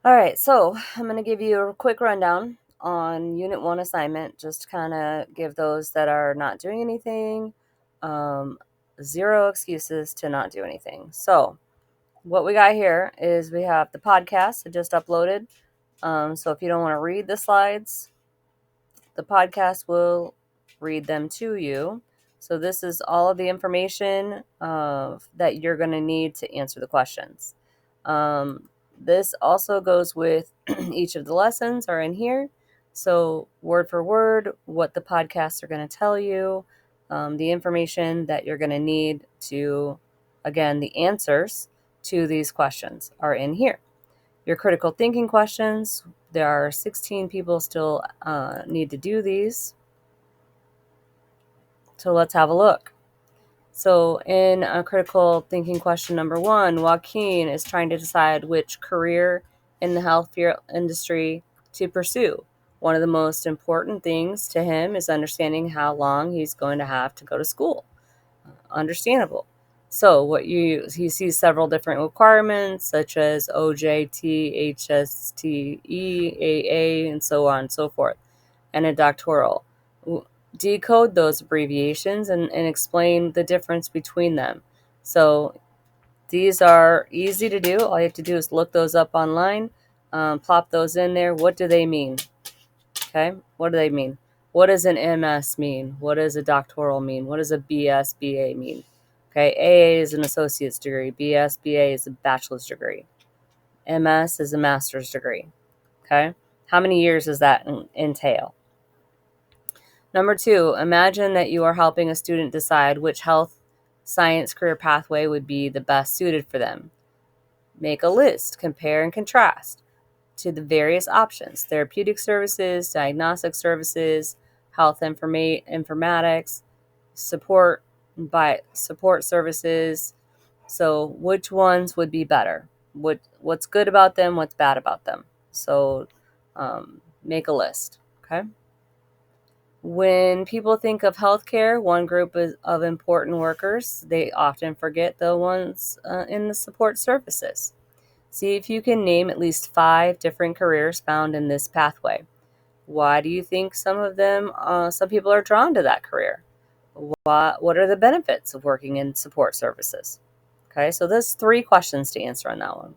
All right, so I'm going to give you a quick rundown on Unit 1 assignment, just to kind of give those that are not doing anything zero excuses to not do anything. So what we got here is we have the podcast I just uploaded. So if you don't want to read the slides, the podcast will read them to you. So this is all of the information that you're going to need to answer the questions. This also goes with each of the lessons are in here. So word for word, what the podcasts are going to tell you, the information that you're going to need to, again, the answers to these questions are in here. Your critical thinking questions, there are 16 people still need to do these. So let's have a look. So in critical thinking question number 1, Joaquin is trying to decide which career in the healthcare industry to pursue. One of the most important things to him is understanding how long he's going to have to go to school. Understandable. So he sees several different requirements such as OJT, HSTE, AA, and so on and so forth, and a doctoral. Decode those abbreviations and explain the difference between them. So these are easy to do. All you have to do is look those up online, plop those in there. What do they mean? Okay, what do they mean? What does an MS mean? What does a doctoral mean? What does a BS, BA mean? Okay, AA is an associate's degree. BS, BA is a bachelor's degree. MS is a master's degree. Okay, how many years does that entail? Number 2, imagine that you are helping a student decide which health science career pathway would be the best suited for them. Make a list, compare and contrast to the various options: therapeutic services, diagnostic services, health informatics, support services. So which ones would be better? What's good about them? What's bad about them? So make a list. Okay. When people think of healthcare, one group of important workers, they often forget the ones in the support services. See if you can name at least 5 different careers found in this pathway. Why do you think some people are drawn to that career? What are the benefits of working in support services? Okay, so there's 3 questions to answer on that one.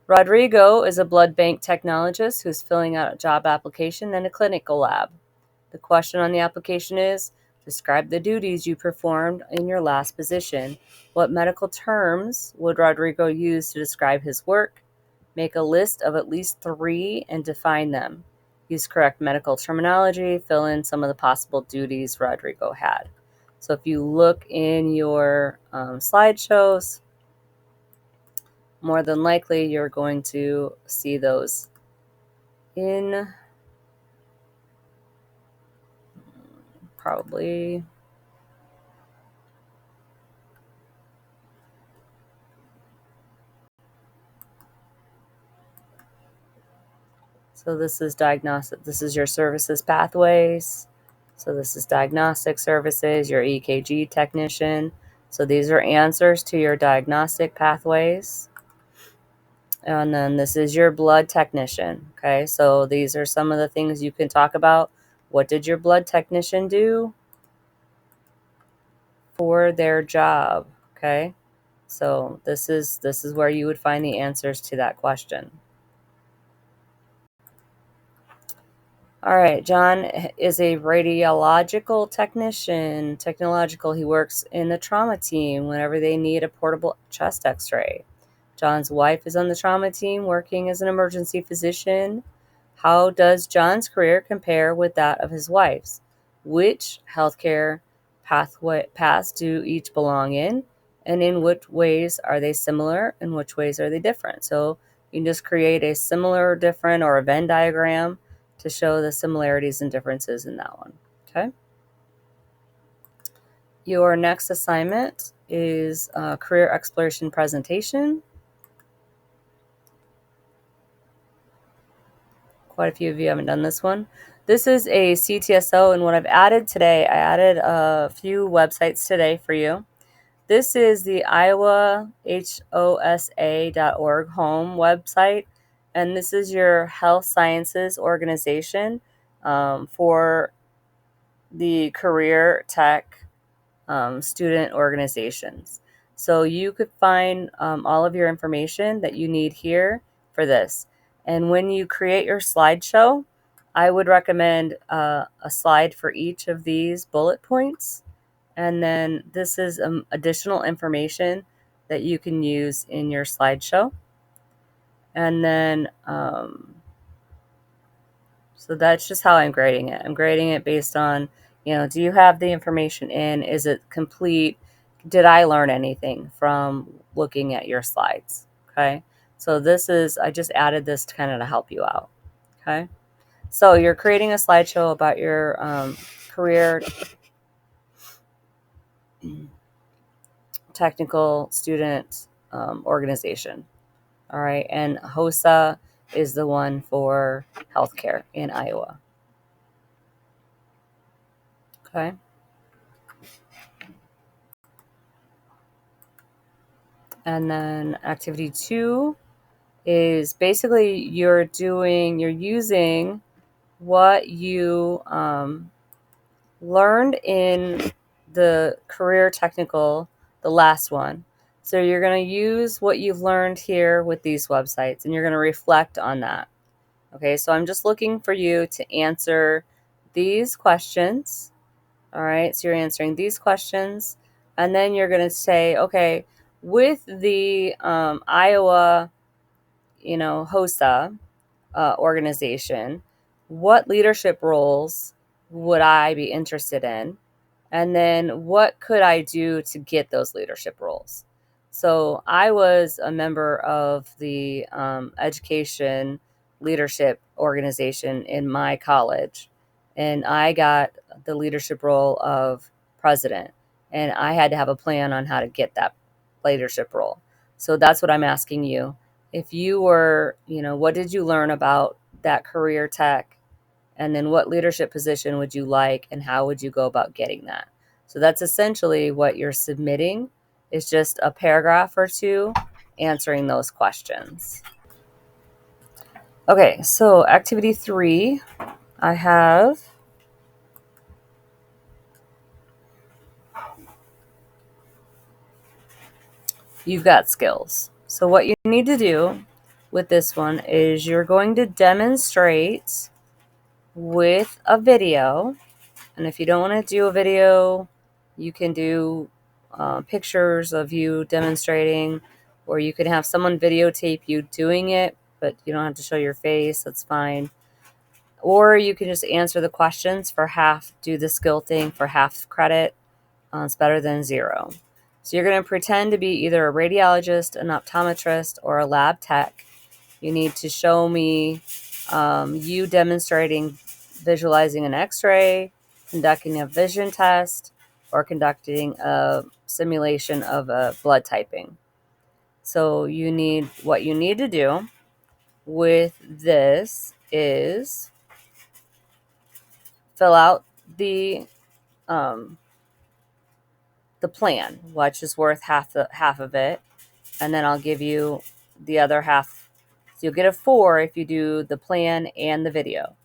Rodrigo is a blood bank technologist who's filling out a job application in a clinical lab. The question on the application is, describe the duties you performed in your last position. What medical terms would Rodrigo use to describe his work? Make a list of at least 3 and define them. Use correct medical terminology. Fill in some of the possible duties Rodrigo had. So if you look in your slideshows, more than likely you're going to see those in probably. So this is diagnostic. This is your services pathways. So this is diagnostic services, your EKG technician. So these are answers to your diagnostic pathways. And then this is your blood technician. Okay, so these are some of the things you can talk about. What did your blood technician do for their job? Okay, so this is where you would find the answers to that question. All right, John is a radiological technician. Technological, he works in the trauma team whenever they need a portable chest x-ray. John's wife is on the trauma team working as an emergency physician. How does John's career compare with that of his wife's? Which healthcare paths do each belong in? And in which ways are they similar and which ways are they different? So you can just create a similar, different, or a Venn diagram to show the similarities and differences in that one. Okay. Your next assignment is a career exploration presentation. Quite a few of you haven't done this one. This is a CTSO, and what I've added today, I added a few websites today for you. This is the IowaHosa.org home website. and this is your health sciences organization for the career tech student organizations. So you could find all of your information that you need here for this. And when you create your slideshow, I would recommend a slide for each of these bullet points. And then this is additional information that you can use in your slideshow. And then, so that's just how I'm grading it. I'm grading it based on, do you have the information in? Is it complete? Did I learn anything from looking at your slides? Okay. So I just added this to kind of to help you out. Okay. So you're creating a slideshow about your career technical student organization. All right. And HOSA is the one for healthcare in Iowa. Okay. And then activity 2 is basically you're using what you learned in the career technical, the last one. So you're going to use what you've learned here with these websites and you're going to reflect on that. Okay, so I'm just looking for you to answer these questions. All right, so you're answering these questions and then you're going to say, okay, with the Iowa, HOSA organization, what leadership roles would I be interested in? And then what could I do to get those leadership roles? So I was a member of the education leadership organization in my college, and I got the leadership role of president, and I had to have a plan on how to get that leadership role. So that's what I'm asking you. If you were, what did you learn about that career tech? And then what leadership position would you like and how would you go about getting that? So that's essentially what you're submitting is just a paragraph or two answering those questions. Okay, so activity 3, I have you've got skills. So what you need to do with this one is you're going to demonstrate with a video. And if you don't want to do a video, you can do pictures of you demonstrating, or you can have someone videotape you doing it, but you don't have to show your face. That's fine. Or you can just answer the questions for half, do the skill thing for half credit. It's better than 0. So you're going to pretend to be either a radiologist, an optometrist, or a lab tech. You need to show me you demonstrating visualizing an x-ray, conducting a vision test, or conducting a simulation of a blood typing. So what you need to do with this is fill out the plan, which is worth half of it, and then I'll give you the other half. So you'll get a 4 if you do the plan and the video.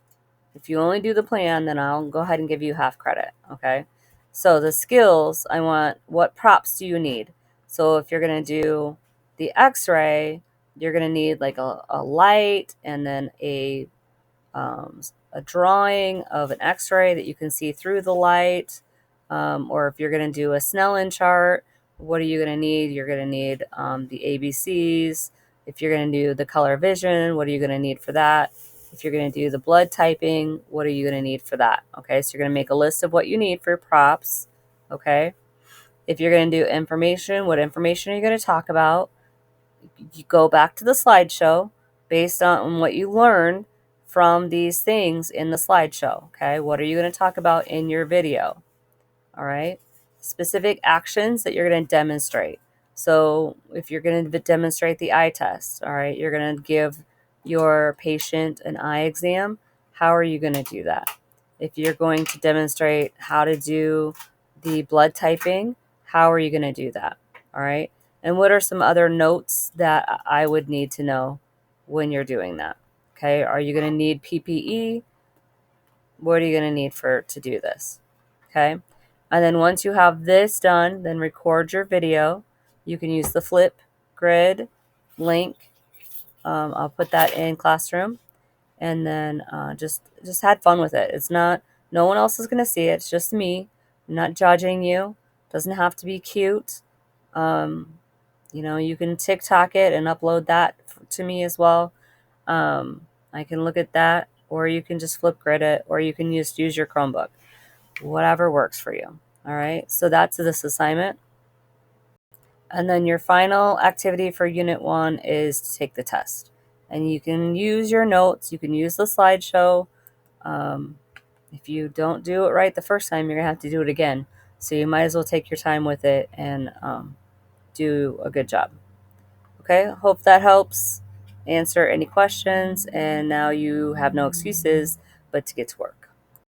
If you only do the plan, then I'll go ahead and give you half credit, okay? So the skills, I want, what props do you need? So if you're going to do the x-ray, you're going to need like a light and then a drawing of an x-ray that you can see through the light. Or if you're going to do a Snellen chart, what are you going to need? You're going to need the ABCs. If you're going to do the color vision, what are you going to need for that? If you're going to do the blood typing, what are you going to need for that? Okay, so you're going to make a list of what you need for props. Okay, if you're going to do information, what information are you going to talk about? You go back to the slideshow based on what you learned from these things in the slideshow. Okay, what are you going to talk about in your video? All right, specific actions that you're going to demonstrate. So if you're going to demonstrate the eye test, all right, you're going to give your patient an eye exam. How are you going to do that? If you're going to demonstrate how to do the blood typing, how are you going to do that? All right. And what are some other notes that I would need to know when you're doing that. Okay, are you going to need PPE? What are you going to need to do this? Okay, and then once you have this done, then record your video. You can use the Flipgrid link. I'll put that in Classroom, and then just had fun with it. It's not, no one else is going to see it. It's just me. I'm not judging you. Doesn't have to be cute. You can TikTok it and upload that to me as well. I can look at that, or you can just Flipgrid it, or you can use your Chromebook. Whatever works for you. All right, so that's this assignment. And then your final activity for Unit 1 is to take the test. And you can use your notes, you can use the slideshow. If you don't do it right the first time, you're going to have to do it again. So you might as well take your time with it and do a good job. Okay, hope that helps answer any questions. And now you have no excuses but to get to work.